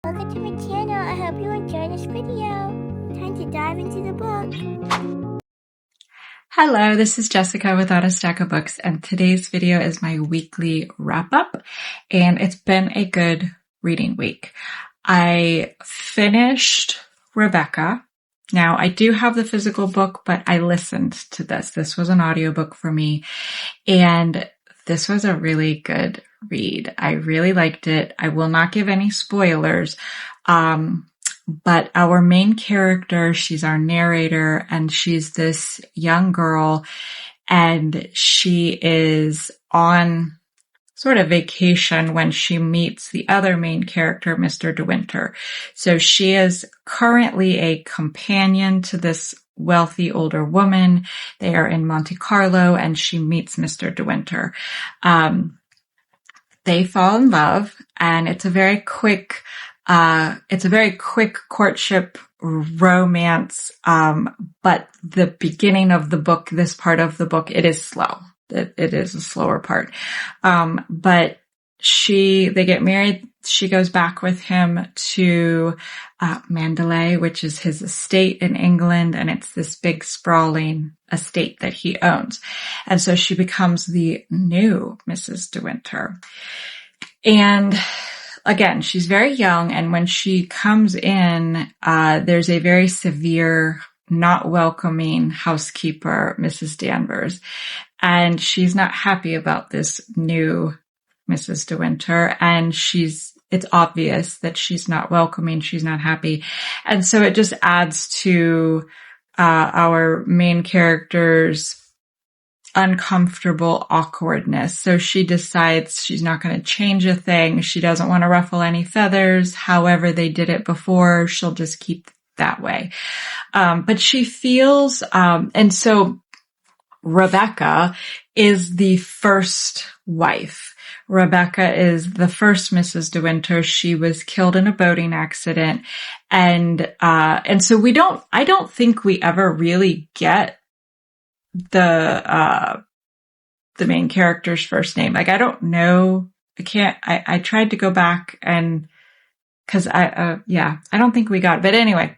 Welcome to my channel. I hope you enjoy this video. Time to dive into the book. Hello, this is Jessica with On a Stack of Books, and today's video is my weekly wrap-up, and it's been a good reading week. I finished Rebecca. Now, I do have the physical book, but I listened to this. This was an audiobook for me, and this was a really good read. I really liked it. I will not give any spoilers, but our main character, she's our narrator, and she's this young girl, and she is on sort of vacation when she meets the other main character, Mr. De Winter. So she is currently a companion to this wealthy older woman. They are in Monte Carlo, and she meets Mr. De Winter. They fall in love, and it's a very quick courtship romance. But the beginning of the book, this part of the book, it is slow. It is a slower part. But they get married. She goes back with him to, Mandalay, which is his estate in England. And it's this big sprawling estate that he owns. And so she becomes the new Mrs. De Winter. And again, she's very young, and when she comes in, there's a very severe, not welcoming housekeeper, Mrs. Danvers, and she's not happy about this new Mrs. De Winter, and it's obvious that she's not welcoming, she's not happy, and so it just adds to our main character's uncomfortable awkwardness. So she decides she's not going to change a thing. She doesn't want to ruffle any feathers. However they did it before, she'll just keep that way. But she feels, and so Rebecca is the first wife. Rebecca is the first Mrs. De Winter. She was killed in a boating accident. And so I don't think we ever really get the main character's first name. Like, I don't know. I tried to go back and, cause I don't think we got it. But anyway,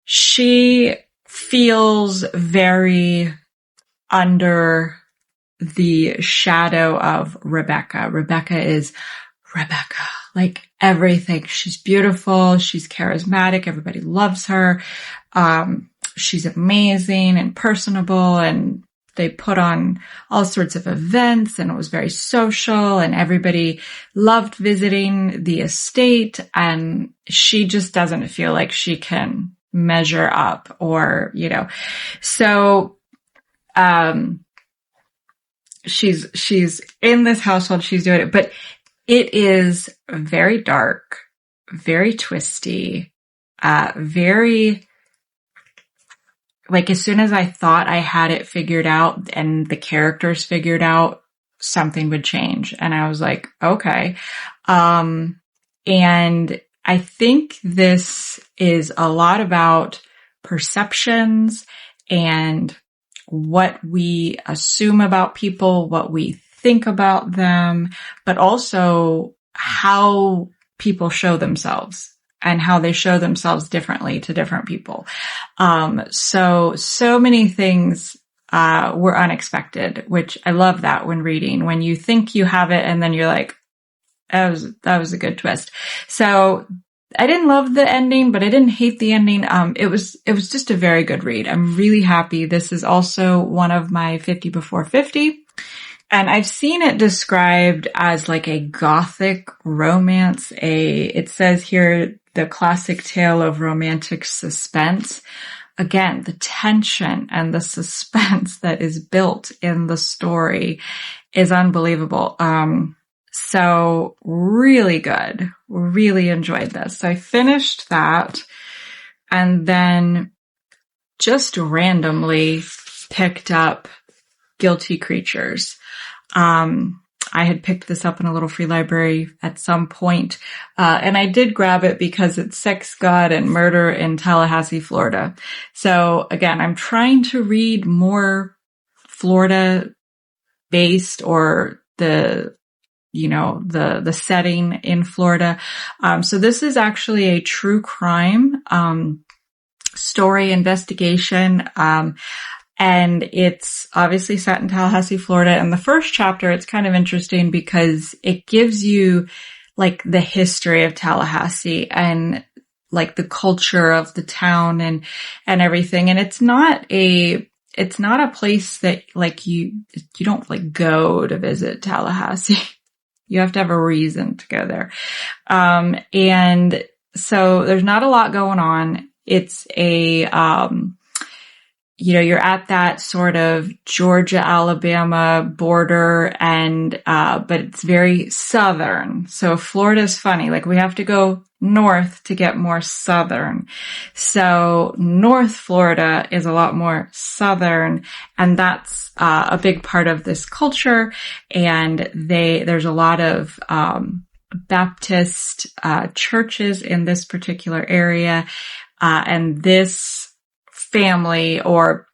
she feels very under the shadow of Rebecca. Rebecca is Rebecca. Like everything. She's beautiful. She's charismatic. Everybody loves her. She's amazing and personable, and they put on all sorts of events, and it was very social, and everybody loved visiting the estate, and she just doesn't feel like she can measure up or, so, she's in this household, she's doing it, but it is very dark, very twisty, very, like, as soon as I thought I had it figured out and the characters figured out, something would change. And I was like, okay. And I think this is a lot about perceptions and what we assume about people, what we think about them, but also how people show themselves. And how they show themselves differently to different people. So many things, were unexpected, which I love that when reading, when you think you have it and then you're like, that was a good twist. So I didn't love the ending, but I didn't hate the ending. It was just a very good read. I'm really happy. This is also one of my 50 before 50. And I've seen it described as like a gothic romance, it says here, the classic tale of romantic suspense. Again, the tension and the suspense that is built in the story is unbelievable. So really good. Really enjoyed this. So I finished that and then just randomly picked up Guilty Creatures. I had picked this up in a little free library at some point, and I did grab it because it's sex, God, and murder in Tallahassee, Florida. So again, I'm trying to read more Florida based or the the setting in Florida. So this is actually a true crime, story investigation. And it's obviously set in Tallahassee, Florida. And the first chapter, it's kind of interesting because it gives you like the history of Tallahassee and like the culture of the town and everything. And it's not a place that like you don't like go to visit Tallahassee. You have to have a reason to go there. And so there's not a lot going on. It's you're at that sort of Georgia, Alabama border and, but it's very southern. So Florida's funny. Like we have to go north to get more southern. So North Florida is a lot more southern, and that's, a big part of this culture. And there's a lot of, Baptist, churches in this particular area. And this family, or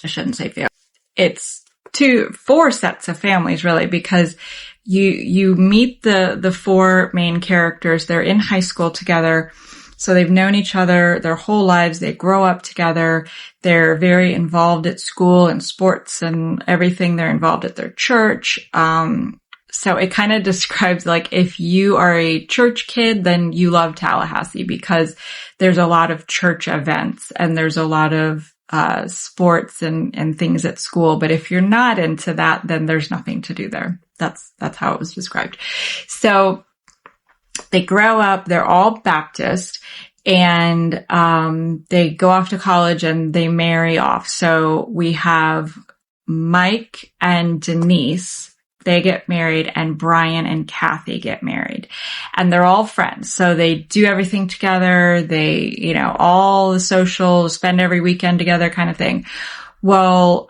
I shouldn't say family, it's 4 sets of families really, because you meet the 4 main characters. They're in high school together. So they've known each other their whole lives. They grow up together. They're very involved at school and sports and everything. They're involved at their church. So it kind of describes like if you are a church kid, then you love Tallahassee because there's a lot of church events and there's a lot of sports and things at school. But if you're not into that, then there's nothing to do there. That's how it was described. So they grow up, they're all Baptist, and they go off to college and they marry off. So we have Mike and Denise. They get married, and Brian and Kathy get married, and they're all friends. So they do everything together. They, all the social, spend every weekend together kind of thing. Well,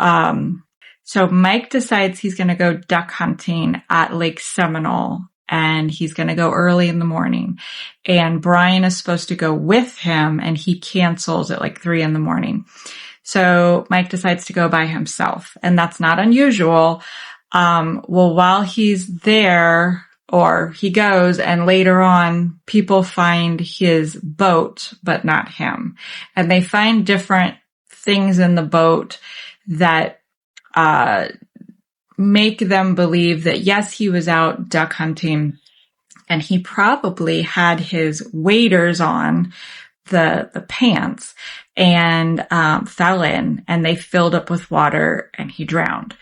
so Mike decides he's going to go duck hunting at Lake Seminole, and he's going to go early in the morning, and Brian is supposed to go with him, and he cancels at like 3 a.m. So Mike decides to go by himself, and that's not unusual. Well, while he's there, or he goes, and later on, people find his boat, but not him. And they find different things in the boat that, make them believe that yes, he was out duck hunting, and he probably had his waders on, the pants, and, fell in, and they filled up with water, and he drowned.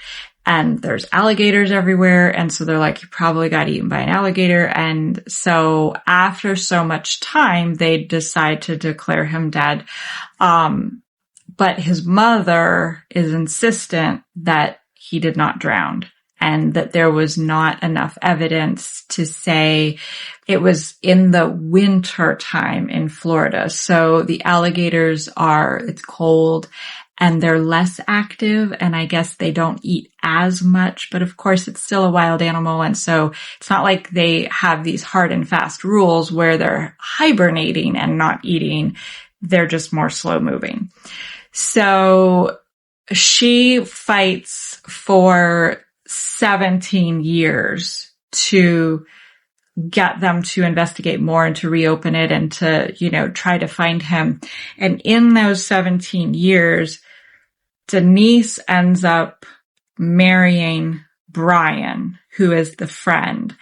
And there's alligators everywhere. And so they're like, he probably got eaten by an alligator. And so after so much time, they decide to declare him dead. But his mother is insistent that he did not drown, and that there was not enough evidence to say it was in the winter time in Florida. So the alligators it's cold, and they're less active, and I guess they don't eat as much, but of course it's still a wild animal, and so it's not like they have these hard and fast rules where they're hibernating and not eating. They're just more slow moving. So she fights for 17 years to get them to investigate more and to reopen it and to, try to find him. And in those 17 years, Denise ends up marrying Brian, who is the friend.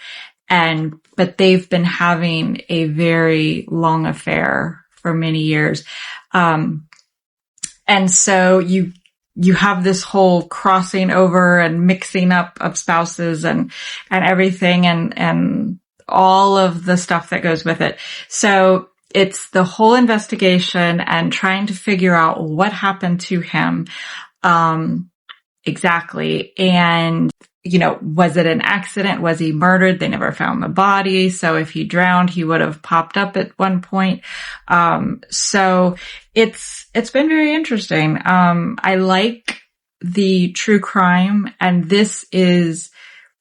But they've been having a very long affair for many years. And so you have this whole crossing over and mixing up of spouses and everything and all of the stuff that goes with it. So it's the whole investigation and trying to figure out what happened to him, exactly. And, was it an accident? Was he murdered? They never found the body. So if he drowned, he would have popped up at one point. So it's been very interesting. I like the true crime, and this is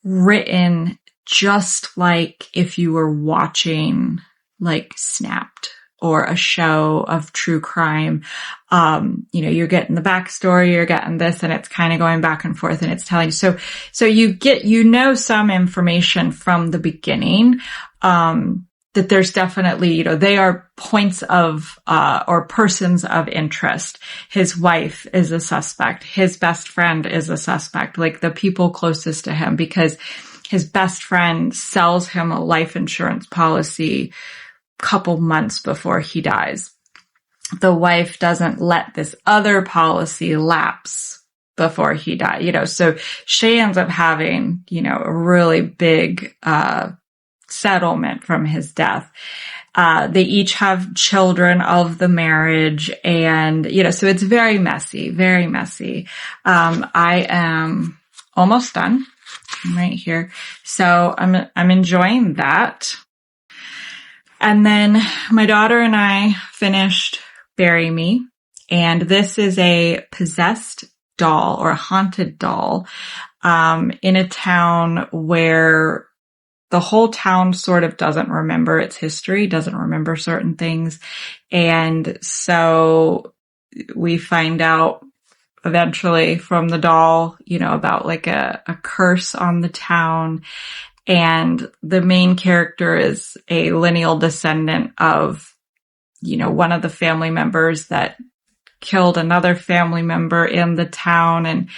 written just like if you were watching like Snapped or a show of true crime. You're getting the backstory, you're getting this, and it's kind of going back and forth, and it's telling you. So you get, some information from the beginning, that there's definitely, they are points of, or persons of interest. His wife is a suspect. His best friend is a suspect, like the people closest to him, because his best friend sells him a life insurance policy a couple months before he dies. The wife doesn't let this other policy lapse before he died, so she ends up having, a really big, settlement from his death. They each have children of the marriage, and, so it's very messy, very messy. I am almost done. I'm right here. So I'm enjoying that. And then my daughter and I finished Bury Me, and this is a possessed doll or a haunted doll, in a town where the whole town sort of doesn't remember its history, doesn't remember certain things. And so we find out eventually from the doll, about like a curse on the town. And the main character is a lineal descendant of, one of the family members that killed another family member in the town. And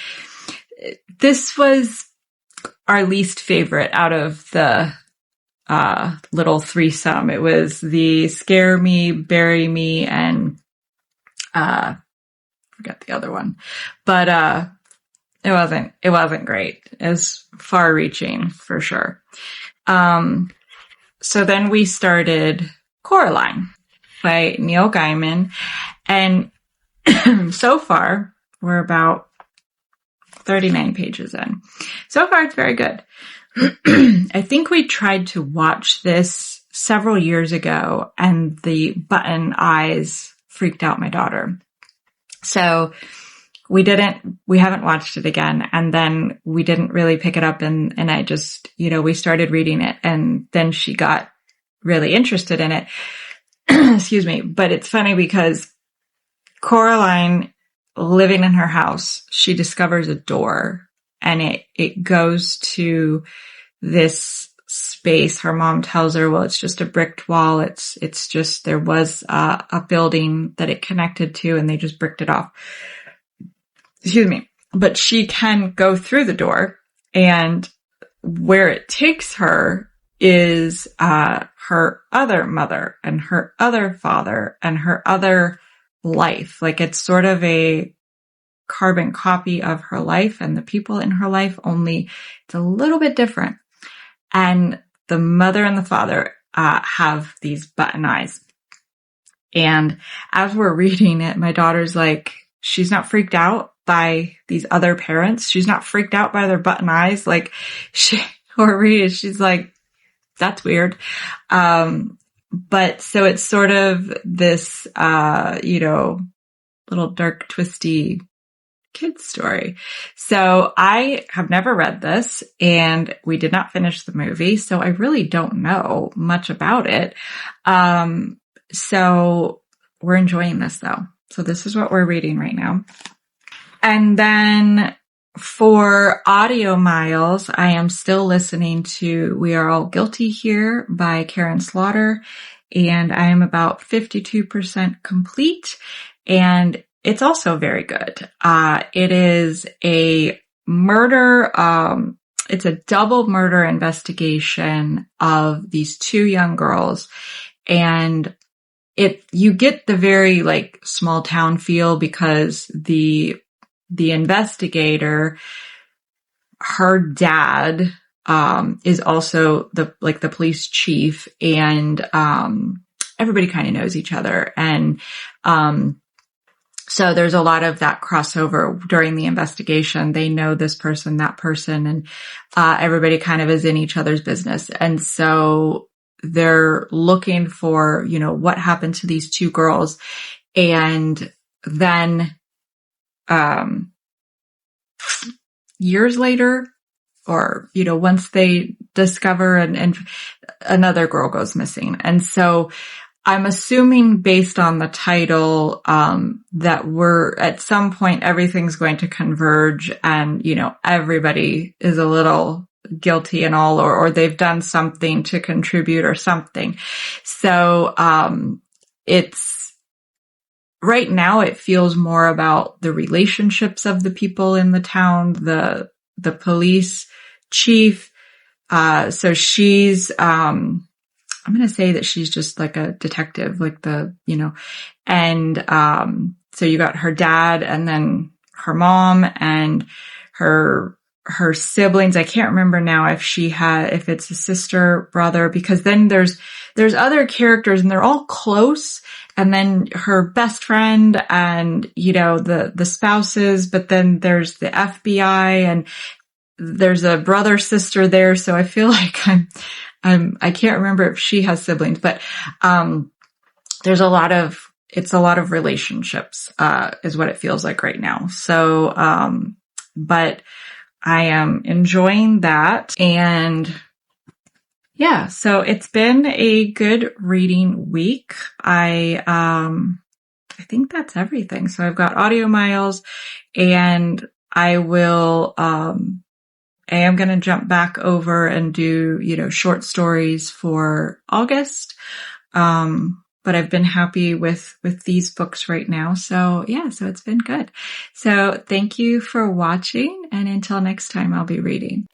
this was our least favorite out of the little threesome. It was the Scare Me, Bury Me, and forget the other one. But it wasn't great. It was far reaching for sure. So then we started Coralline by Neil Gaiman, and so far we're about 39 pages in. So far, it's very good. I think we tried to watch this several years ago, and the button eyes freaked out my daughter. So we haven't watched it again. And then we didn't really pick it up, and I just, we started reading it, and then she got really interested in it. Excuse me. But it's funny because Coraline, living in her house, she discovers a door, and it goes to this space. Her mom tells her, well, it's just a bricked wall. It's just, there was a building that it connected to, and they just bricked it off. Excuse me. But she can go through the door, and where it takes her is her other mother and her other father and her other life. Like, it's sort of a carbon copy of her life and the people in her life, only it's a little bit different. And the mother and the father have these button eyes. And as we're reading it, my daughter's like, she's not freaked out by these other parents. She's not freaked out by their button eyes. Like, she's like, that's weird. But so it's sort of this, little dark, twisty kid story. So I have never read this, and we did not finish the movie, so I really don't know much about it. So we're enjoying this though. So this is what we're reading right now. And then for audio miles, I am still listening to We Are All Guilty Here by Karen Slaughter, and I am about 52% complete, and it's also very good. It is a murder, it's a double murder investigation of these two young girls, and you get the very like small town feel because the investigator, her dad, is also the police chief, and, everybody kind of knows each other. And, so there's a lot of that crossover during the investigation. They know this person, that person, and, everybody kind of is in each other's business. And so they're looking for, what happened to these two girls. And then, years later, or, once they discover and another girl goes missing. And so, I'm assuming based on the title, that we're at some point, everything's going to converge and, everybody is a little guilty and all, or they've done something to contribute or something. So, it's right now it feels more about the relationships of the people in the town, the police chief. So she's, I'm going to say that she's just like a detective, like and, so you got her dad and then her mom and her siblings. I can't remember now if it's a sister, brother, because then there's other characters and they're all close. And then her best friend and, the spouses, but then there's the FBI and there's a brother sister there. So I feel like I can't remember if she has siblings, but, it's a lot of relationships, is what it feels like right now. So, but I am enjoying that. And yeah, so it's been a good reading week. I think that's everything. So I've got Audio Miles and I am going to jump back over and do, short stories for August. But I've been happy with these books right now. So yeah, so it's been good. So thank you for watching. And until next time, I'll be reading.